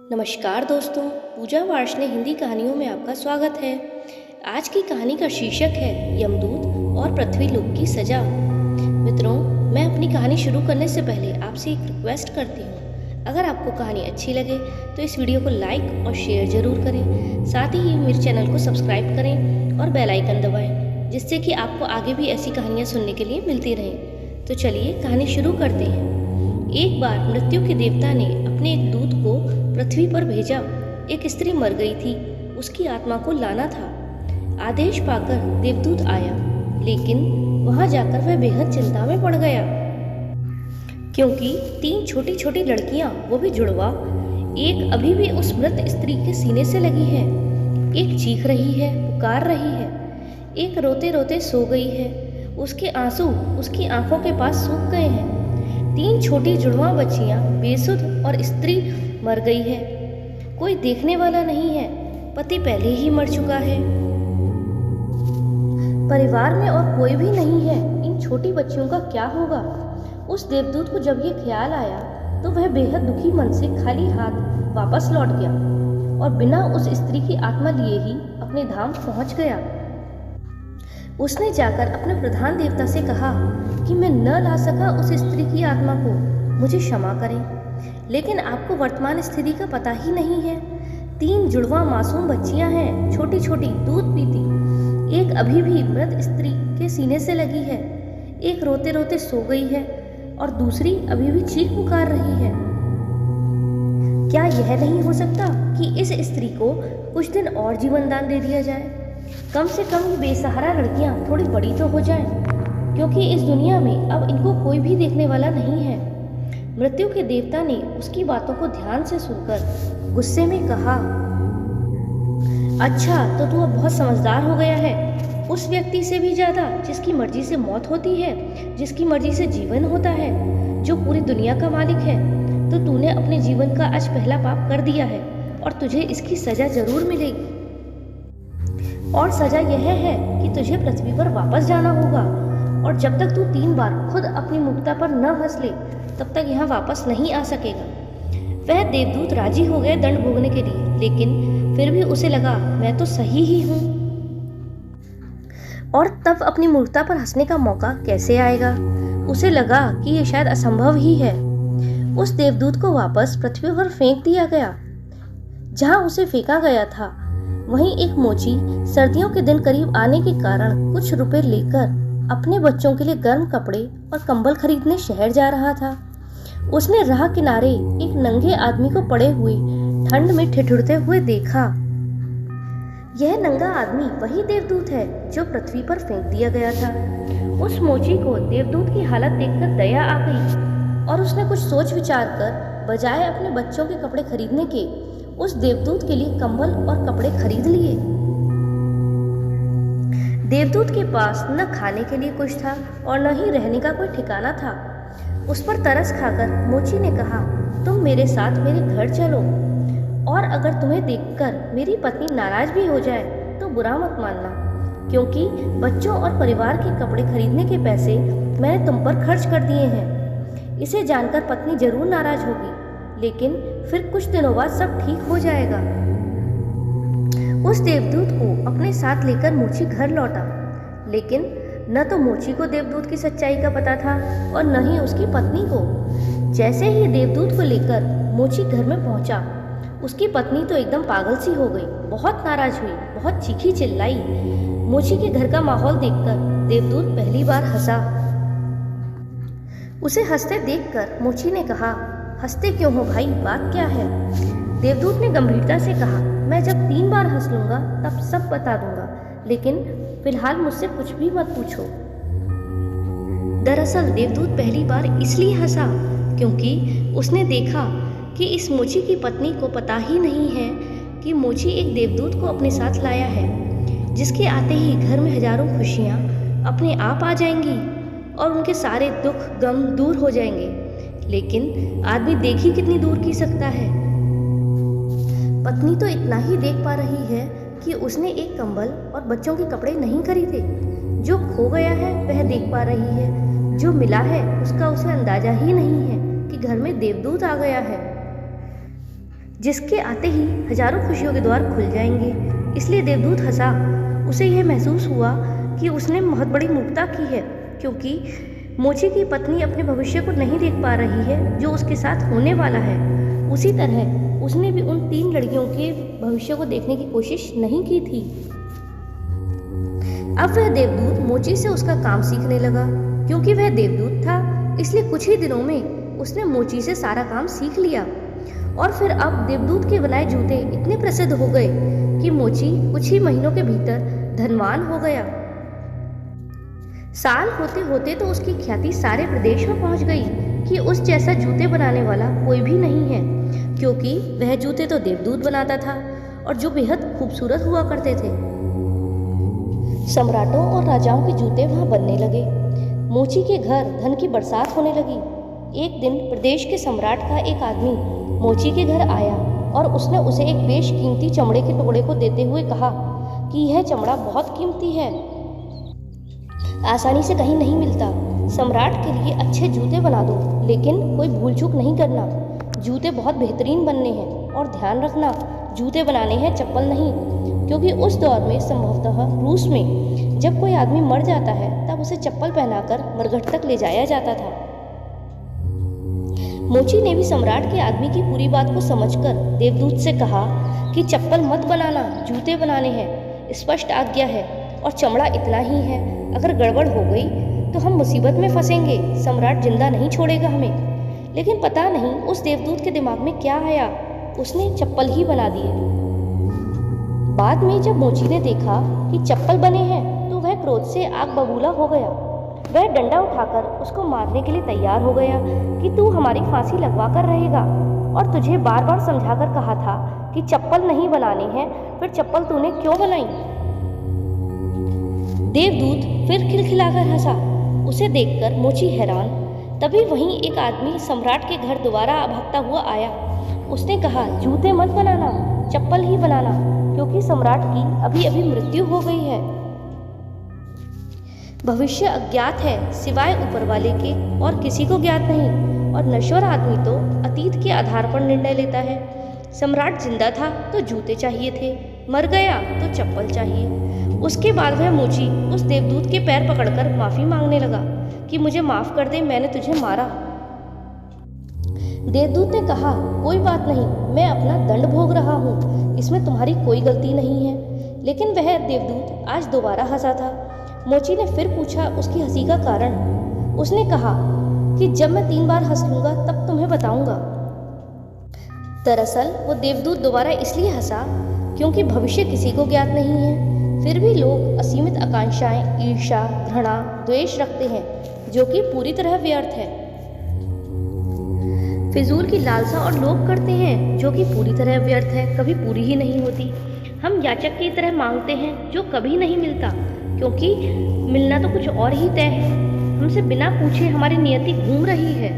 नमस्कार दोस्तों, पूजा वार्ष्णेय हिंदी कहानियों में आपका स्वागत है। आज की कहानी का शीर्षक है यमदूत और पृथ्वीलोक की सजा। मित्रों, मैं अपनी कहानी शुरू करने से पहले आपसे एक रिक्वेस्ट करती हूँ। अगर आपको कहानी अच्छी लगे तो इस वीडियो को लाइक और शेयर जरूर करें। साथ ही मेरे चैनल को सब्सक्राइब करें और बेल आइकन दबाएं, जिससे कि आपको आगे भी ऐसी कहानियाँ सुनने के लिए मिलती रहें। तो चलिए कहानी शुरू करते हैं। एक बार मृत्यु के देवता ने अपने एक दूत को पृथ्वी पर भेजा। एक स्त्री मर गई थी, उसकी आत्मा को लाना था। आदेश पाकर देवदूत आया, लेकिन वहां जाकर वह बेहद चिंता में पड़ गया, क्योंकि 3 छोटी छोटी लड़कियां, वो भी जुड़वा, एक अभी भी उस मृत स्त्री के सीने से लगी है। एक चीख रही है, पुकार रही है, एक रोते रोते सो गई है। उसके आंसू उसकी आंखों के पास सूख गए हैं। 3 छोटी जुड़वा बच्चियां बेसुध और स्त्री मर गई है। कोई देखने वाला नहीं है, पति पहले ही मर चुका है। परिवार में और कोई भी नहीं है। इन छोटी बच्चियों का क्या होगा? उस देवदूत को जब ये ख्याल आया तो वह बेहद दुखी मन से खाली हाथ वापस लौट गया और बिना उस स्त्री की आत्मा लिए ही अपने धाम पहुंच गया। उसने जाकर अपने प्रधान देवता से कहा कि मैं न ला सका उस स्त्री की आत्मा को, मुझे क्षमा करें। लेकिन आपको वर्तमान स्थिति का पता ही नहीं है। 3 जुड़वा मासूम बच्चियां हैं, छोटी छोटी, दूध पीती। एक अभी भी मृत स्त्री के सीने से लगी है, एक रोते रोते सो गई है और दूसरी अभी भी चीख पुकार रही है। क्या यह नहीं हो सकता कि इस स्त्री को कुछ दिन और जीवन दान दे दिया जाए? कम से कम ये बेसहारा लड़कियां थोड़ी बड़ी तो हो जाएं, क्योंकि इस दुनिया में अब इनको कोई भी देखने वाला नहीं है। मृत्यु के देवता ने उसकी बातों को ध्यान से सुनकर गुस्से में कहा, अच्छा तो तू अब बहुत समझदार हो गया है। उस व्यक्ति से भी ज्यादा जिसकी मर्जी से मौत होती है, जिसकी मर्जी से जीवन होता है, जो पूरी दुनिया का मालिक है। तो तूने अपने जीवन का आज पहला पाप कर दिया है और तुझे इसकी सजा जरूर मिलेगी। और सजा यह है कि तुझे पृथ्वी पर वापस जाना होगा, और जब तक तू 3 बार खुद अपनी मुक्ता पर न हंस ले तब तक यहाँ वापस नहीं आ सकेगा। वह देवदूत राजी हो गए दंड भोगने के लिए, लेकिन फिर भी उसे लगा मैं तो सही ही हूँ, और तब अपनी मूर्खता पर हंसने का मौका कैसे आएगा? उसे लगा कि यह शायद असंभव ही है। उस देवदूत को वापस पृथ्वी पर फेंक दिया गया। जहाँ उसे फेंका गया था वहीं एक मोची सर्दियों के दिन करीब आने के कारण कुछ रुपए लेकर अपने बच्चों के लिए गर्म कपड़े और कंबल खरीदने शहर जा रहा था। उसने राह किनारे एक नंगे आदमी को पड़े हुए ठंड में ठिठुरते हुए देखा। यह नंगा आदमी वही देवदूत है जो पृथ्वी पर फेंक दिया गया था। उस मोची को देवदूत की हालत देखकर दया आ गई और उसने कुछ सोच विचार कर बजाय अपने बच्चों के कपड़े खरीदने के उस देवदूत के लिए कंबल और कपड़े खरीद लिए। देवदूत के पास न खाने के लिए कुछ था और न ही रहने का कोई ठिकाना था। उस पर तरस खाकर मोची ने कहा, तुम मेरे साथ मेरे घर चलो, और अगर तुम्हें देखकर मेरी पत्नी नाराज भी हो जाए तो बुरा मत मानना, क्योंकि बच्चों और परिवार के कपड़े खरीदने के पैसे मैंने तुम पर खर्च कर दिए हैं। इसे जानकर पत्नी जरूर नाराज होगी, लेकिन फिर कुछ दिनों बाद सब ठीक हो जाएगा। उस देवदूत को अपने साथ लेकर मोची घर लौटा, लेकिन न तो मोची को देवदूत की सच्चाई का पता था और न ही उसकी पत्नी को। जैसे ही देवदूत को लेकर मोची घर में पहुंचा, उसकी पत्नी तो एकदम पागल सी हो गई, बहुत नाराज हुई, बहुत चीखी चिल्लाई। मोची के घर का माहौल देखकर देवदूत पहली बार हंसा। उसे हंसते देखकर मोची ने कहा, हंसते क्यों हो भाई, बात क्या है? देवदूत ने गंभीरता से कहा, मैं जब 3 बार हंस लूंगा तब सब बता दूंगा, लेकिन फिलहाल मुझसे कुछ भी मत पूछो। दरअसल देवदूत पहली बार इसलिए हंसा क्योंकि उसने देखा कि इस मोची की पत्नी को पता ही नहीं है कि मोची एक देवदूत को अपने साथ लाया है, जिसके आते ही घर में हजारों खुशियाँ अपने आप आ जाएंगी और उनके सारे दुख गम दूर हो जाएंगे। लेकिन आदमी देख ही कितनी दूर की सकता है। पत्नी तो इतना ही देख पा रही है कि उसने एक कंबल और बच्चों के कपड़े नहीं खरीदे। जो खो गया है वह देख पा रही है, जो मिला है उसका उसे अंदाजा ही नहीं है कि घर में देवदूत आ गया है। जिसके आते ही हजारों खुशियों के द्वार खुल जाएंगे। इसलिए देवदूत हंसा। उसे यह महसूस हुआ कि उसने बहुत बड़ी मूर्खता की है, क्योंकि मोची की पत्नी अपने भविष्य को नहीं देख पा रही है जो उसके साथ होने वाला है। उसी तरह उसने भी उन 3 लड़कियों के भविष्य को देखने की कोशिश नहीं की थी। अब वह देवदूत मोची से उसका काम सीखने लगा। क्योंकि वह देवदूत था, इसलिए कुछ ही दिनों में उसने मोची से सारा काम सीख लिया। और फिर अब देवदूत के बनाए जूते इतने प्रसिद्ध हो गए कि मोची कुछ ही महीनों के भीतर धनवान हो गया। साल होते होते तो उसकी ख्याति सारे प्रदेश में पहुंच गई कि उस जैसा जूते बनाने वाला कोई भी नहीं है, क्योंकि वह जूते तो देवदूत बनाता था और जो बेहद खूबसूरत हुआ करते थे। सम्राटों और राजाओं के जूते वहां बनने लगे। मोची के घर धन की बरसात होने लगी। एक दिन प्रदेश के सम्राट का एक आदमी मोची के घर आया और उसने उसे एक बेशकीमती चमड़े के टुकड़े को देते हुए कहा कि यह चमड़ा बहुत कीमती है, आसानी से कहीं नहीं मिलता। सम्राट के लिए अच्छे जूते बना दो, लेकिन कोई भूल चूक नहीं करना। जूते बहुत बेहतरीन बनने हैं और ध्यान रखना, जूते बनाने हैं, चप्पल नहीं। क्योंकि उस दौर में संभवतः रूस में जब कोई आदमी मर जाता है तब उसे चप्पल पहनाकर मरघट तक ले जाया जाता था। मोची ने भी सम्राट के आदमी की पूरी बात को समझकर देवदूत से कहा कि चप्पल मत बनाना, जूते बनाने हैं, स्पष्ट आज्ञा है और चमड़ा इतना ही है। अगर गड़बड़ हो गई तो हम मुसीबत में फंसेंगे, सम्राट जिंदा नहीं छोड़ेगा हमें। लेकिन पता नहीं उस देवदूत के दिमाग में क्या आया, उसने चप्पल ही बना दिए। बाद में जब मोची ने देखा कि चप्पल बने हैं तो वह क्रोध से आग बबूला हो गया। वह डंडा उठाकर उसको मारने के लिए तैयार हो गया कि तू हमारी फांसी लगवा कर रहेगा, और तुझे बार बार समझाकर कहा था कि चप्पल नहीं बनानी है, फिर चप्पल तूने क्यों बनाई। देवदूत फिर खिलखिलाकर हंसा। उसे देखकर मोची हैरान। तभी वहीं एक आदमी सम्राट के घर दोबारा भागता हुआ आया। उसने कहा, जूते मत बनाना, चप्पल ही बनाना, क्योंकि सम्राट की अभी अभी मृत्यु हो गई है। भविष्य अज्ञात है, सिवाय ऊपर वाले के और किसी को ज्ञात नहीं, और नश्वर आदमी तो अतीत के आधार पर निर्णय लेता है। सम्राट जिंदा था तो जूते चाहिए थे, मर गया तो चप्पल चाहिए। उसके बाद वह मोची उस देवदूत के पैर पकड़कर माफी मांगने लगा कि मुझे माफ कर दे, मैंने तुझे मारा। देवदूत ने कहा, कोई बात नहीं, मैं अपना दंड भोग रहा हूँ, इसमें तुम्हारी कोई गलती नहीं है। लेकिन वह देवदूत आज दोबारा हंसा था। मोची ने फिर पूछा उसकी हंसी का कारण। उसने कहा कि जब मैं 3 बार हंस लूंगा तब तुम्हें बताऊंगा। दरअसल वो देवदूत दोबारा इसलिए हंसा क्योंकि भविष्य किसी को ज्ञात नहीं है। फिर भी लोग असीमित आकांक्षाएं, ईर्ष्या, घृणा, द्वेष रखते हैं, जो कि पूरी तरह व्यर्थ है। फिजूल की लालसा और लोभ करते हैं, जो कि पूरी तरह व्यर्थ है, कभी पूरी ही नहीं होती। हम याचक की तरह मांगते हैं जो कभी नहीं मिलता, क्योंकि मिलना तो कुछ और ही तय है। हमसे बिना पूछे हमारी नियति घूम रही है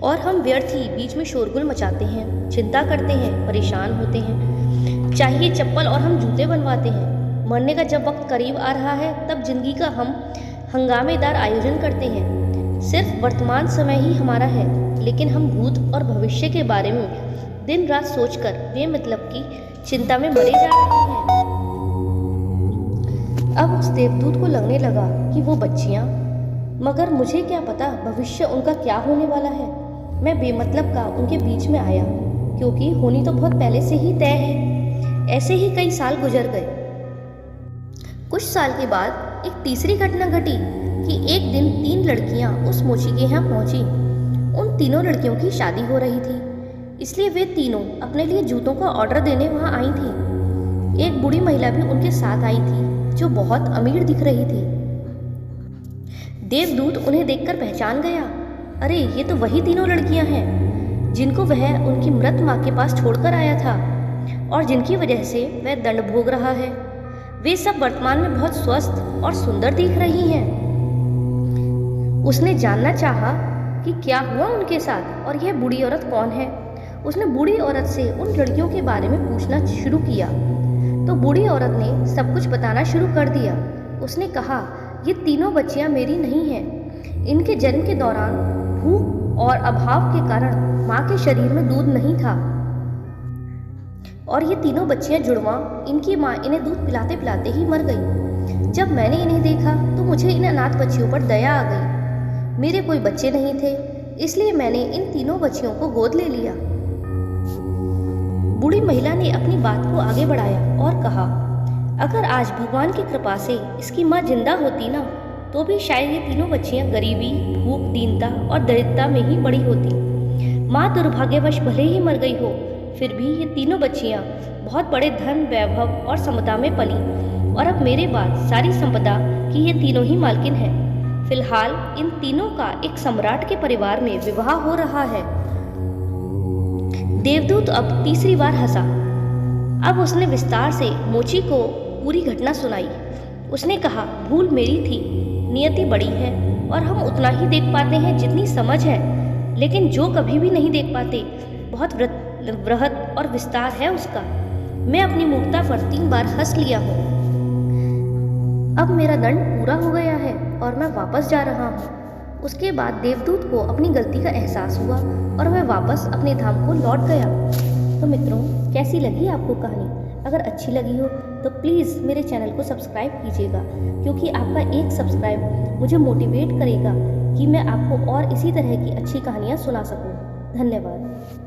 और हम व्यर्थ ही बीच में शोरगुल मचाते हैं, चिंता करते हैं, परेशान होते हैं। चाहिए चप्पल और हम जूते बनवाते हैं। मरने का जब वक्त करीब आ रहा है तब जिंदगी का हम हंगामेदार आयोजन करते हैं। सिर्फ वर्तमान समय ही हमारा है, लेकिन हम भूत और भविष्य के बारे में दिन रात सोचकर बेमतलब की चिंता में मरे जा रहे हैं। अब उस देवदूत को लगने लगा कि वो बच्चियां, मगर मुझे क्या पता भविष्य उनका क्या होने वाला है। मैं बेमतलब का उनके बीच में आया, क्योंकि होनी तो बहुत पहले से ही तय है। ऐसे ही कई साल गुजर गए। कुछ साल के बाद एक तीसरी घटना घटी कि एक दिन 3 लड़कियां उस मोची के यहाँ पहुंची। उन तीनों लड़कियों की शादी हो रही थी, इसलिए वे तीनों अपने लिए जूतों का ऑर्डर देने वहां आई थी। एक बूढ़ी महिला भी उनके साथ आई थी, जो बहुत अमीर दिख रही थी। देवदूत उन्हें देखकर पहचान गया। अरे, ये तो वही तीनों लड़कियां हैं जिनको वह उनकी मृत माँ के पास छोड़कर आया था और जिनकी वजह से वह दंड भोग रहा है। वे सब वर्तमान में बहुत स्वस्थ और सुंदर दिख रही हैं। उसने जानना चाहा कि क्या हुआ उनके साथ और यह बूढ़ी औरत कौन है। उसने बूढ़ी औरत से उन लड़कियों के बारे में पूछना शुरू किया तो बूढ़ी औरत ने सब कुछ बताना शुरू कर दिया। उसने कहा, ये तीनों बच्चियां मेरी नहीं हैं। इनके जन्म के दौरान भूख और अभाव के कारण माँ के शरीर में दूध नहीं था और ये तीनों बच्चियां जुड़वा, इनकी माँ इन्हें दूध पिलाते पिलाते ही मर गई। जब मैंने इन्हें देखा तो मुझे इन अनाथ बच्चियों पर दया आ गई। मेरे कोई बच्चे नहीं थे, इसलिए मैंने इन तीनों बच्चियों को गोद ले लिया। बूढ़ी महिला ने अपनी बात को आगे बढ़ाया और कहा, अगर आज भगवान की कृपा से इसकी माँ जिंदा होती ना, तो भी शायद ये तीनों बच्चियां गरीबी, भूख, दीनता और दरिद्रता में ही बड़ी होती। माँ दुर्भाग्यवश भले ही मर गई हो, फिर भी ये तीनों बच्चियां बहुत बड़े धन, वैभव और समता में पली और अब मेरे बाद सारी संपदा की ये तीनों ही मालकिन हैं। फिलहाल इन तीनों का एक सम्राट के परिवार में विवाह हो रहा है। देवदूत अब तीसरी बार हंसा। अब उसने विस्तार से मोची को पूरी घटना सुनाई। उसने कहा, भूल मेरी थी, नियति बड़ी है और हम उतना ही देख पाते हैं जितनी समझ है, लेकिन जो कभी भी नहीं देख पाते बहुत वृहद और विस्तार है उसका। मैं अपनी मूर्खता पर 3 बार हंस लिया हूँ। अब मेरा दंड पूरा हो गया है और मैं वापस जा रहा हूँ। उसके बाद देवदूत को अपनी गलती का एहसास हुआ और वह वापस अपने धाम को लौट गया। तो मित्रों, कैसी लगी आपको कहानी? अगर अच्छी लगी हो तो प्लीज़ मेरे चैनल को सब्सक्राइब कीजिएगा, क्योंकि आपका एक सब्सक्राइब मुझे मोटिवेट करेगा कि मैं आपको और इसी तरह की अच्छी कहानियाँ सुना सकूँ। धन्यवाद।